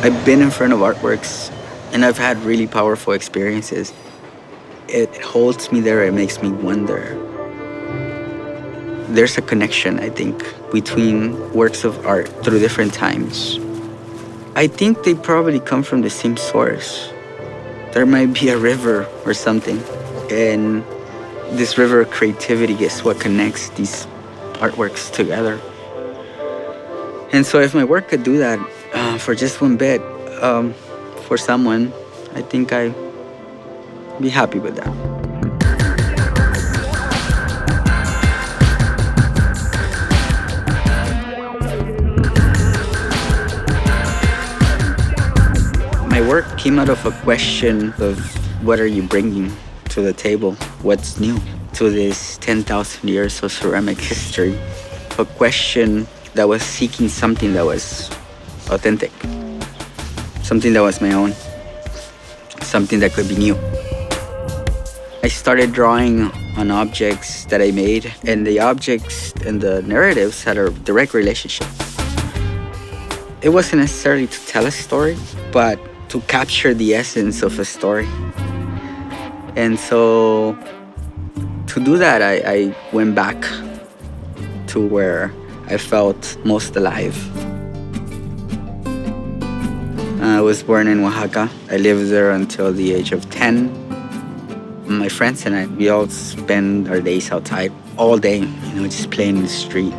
I've been in front of artworks and I've had really powerful experiences. It holds me there, it makes me wonder. There's a connection, I think, between works of art through different times. I think they probably come from the same source. There might be a river or something, and this river of creativity is what connects these artworks together. And so if my work could do that for just one bit, for someone, I think I'd be happy with that. My work came out of a question of what are you bringing to the table? What's new to this 10,000 years of ceramic history? A question that was seeking something that was authentic, something that was my own, something that could be new. I started drawing on objects that I made, and the objects and the narratives had a direct relationship. It wasn't necessarily to tell a story, but to capture the essence of a story. And so to do that, I went back to where I felt most alive. I was born in Oaxaca. I lived there until the age of 10. My friends and I, we all spend our days outside all day, just playing in the street.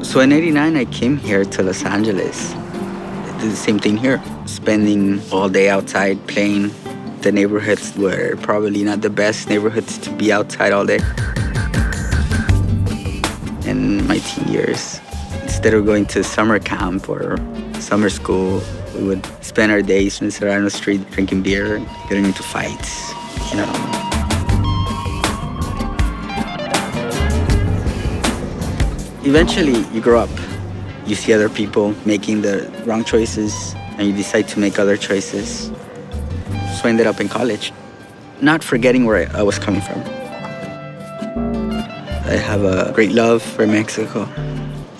So in '89, I came here to Los Angeles. I did the same thing here, spending all day outside playing. The neighborhoods were probably not the best neighborhoods to be outside all day. In my teen years, instead of going to summer camp or summer school, we would spend our days in Serrano Street drinking beer, getting into fights, Eventually, you grow up. You see other people making the wrong choices, and you decide to make other choices. So I ended up in college, not forgetting where I was coming from. I have a great love for Mexico,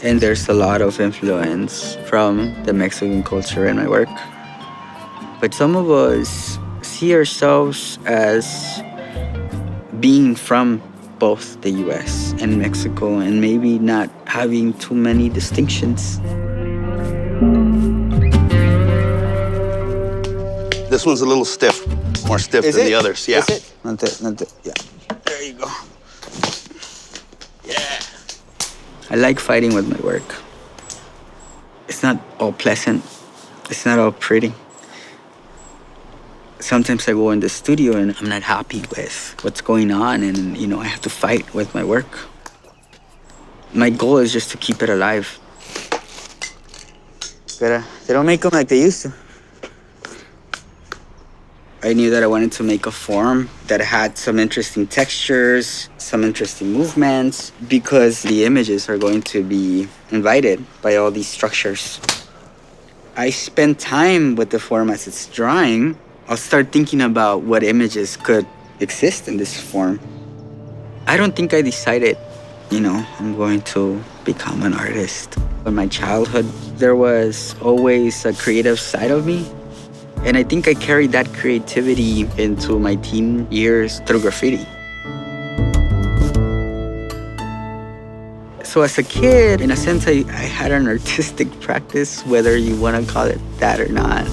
and there's a lot of influence from the Mexican culture in my work. But some of us see ourselves as being from both the US and Mexico and maybe not having too many distinctions. This one's a little stiff, more stiff than the others. Yeah. Is it? Not that. Yeah. There you go. Yeah. I like fighting with my work. It's not all pleasant. It's not all pretty. Sometimes I go in the studio and I'm not happy with what's going on, and I have to fight with my work. My goal is just to keep it alive. But they don't make them like they used to. I knew that I wanted to make a form that had some interesting textures, some interesting movements, because the images are going to be invited by all these structures. I spend time with the form as it's drawing. I'll start thinking about what images could exist in this form. I don't think I decided, I'm going to become an artist. In my childhood, there was always a creative side of me. And I think I carried that creativity into my teen years through graffiti. So as a kid, in a sense, I had an artistic practice, whether you want to call it that or not.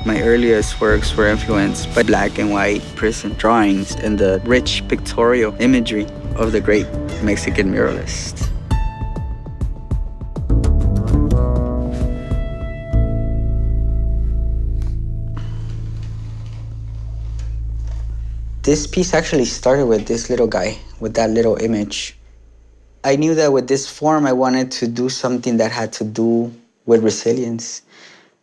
My earliest works were influenced by black and white prison drawings and the rich pictorial imagery of the great Mexican muralist. This piece actually started with this little guy, with that little image. I knew that with this form, I wanted to do something that had to do with resilience.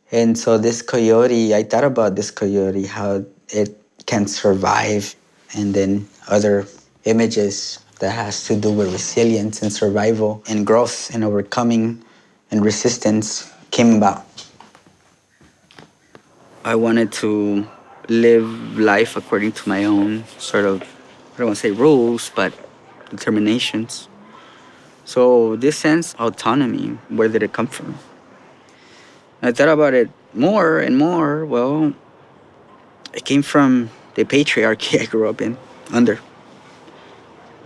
And so this coyote, I thought about this coyote, how it can survive, and then other images that has to do with resilience and survival and growth and overcoming and resistance came about. I wanted to live life according to my own sort of, I don't want to say rules, but determinations. So this sense of autonomy, where did it come from? I thought about it more and more. Well, it came from the patriarchy I grew up in, under,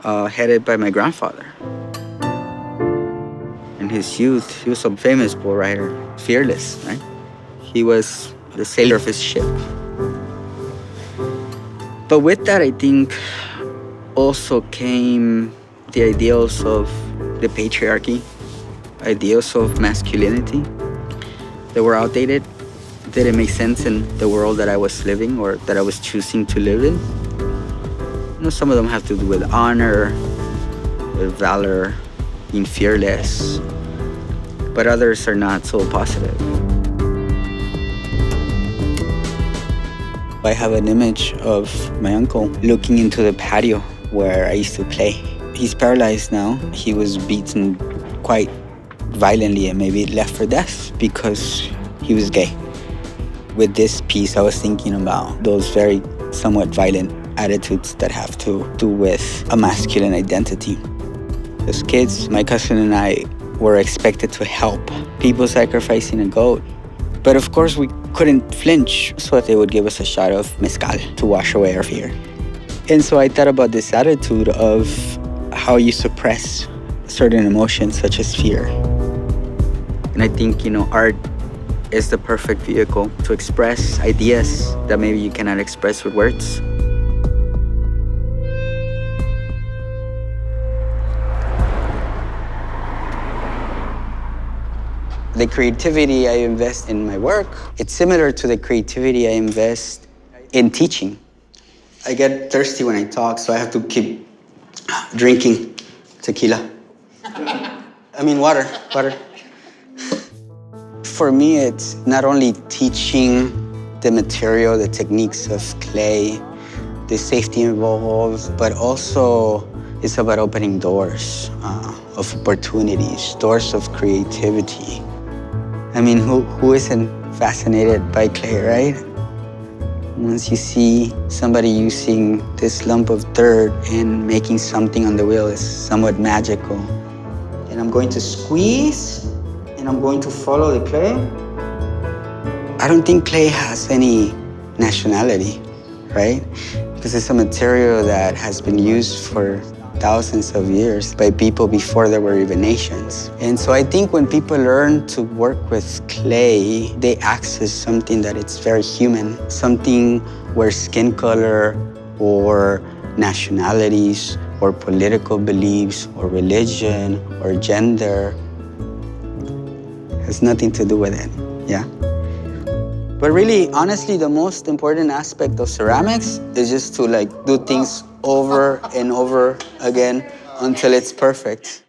headed by my grandfather. In his youth, he was a famous bull rider, fearless, right? He was the sailor of his ship. But with that, I think also came the ideals of the patriarchy, ideals of masculinity that were outdated, didn't make sense in the world that I was living or that I was choosing to live in. You know, some of them have to do with honor, with valor, being fearless, but others are not so positive. I have an image of my uncle looking into the patio where I used to play. He's paralyzed now. He was beaten quite violently and maybe left for death because he was gay. With this piece, I was thinking about those very somewhat violent attitudes that have to do with a masculine identity. As kids, my cousin and I were expected to help people sacrificing a goat. But of course, we couldn't flinch, so they would give us a shot of mezcal to wash away our fear. And so I thought about this attitude of how you suppress certain emotions, such as fear. And I think, art is the perfect vehicle to express ideas that maybe you cannot express with words. The creativity I invest in my work, it's similar to the creativity I invest in teaching. I get thirsty when I talk, so I have to keep drinking tequila. Water. For me, it's not only teaching the material, the techniques of clay, the safety involved, but also it's about opening doors of opportunities, doors of creativity. Who isn't fascinated by clay, right? Once you see somebody using this lump of dirt and making something on the wheel, is somewhat magical. And I'm going to squeeze, and I'm going to follow the clay. I don't think clay has any nationality, right? Because it's a material that has been used for thousands of years by people before there were even nations. And so I think when people learn to work with clay, they access something that it's very human, something where skin color or nationalities or political beliefs or religion or gender has nothing to do with it, yeah? But really, honestly, the most important aspect of ceramics is just to do things over and over again until it's perfect.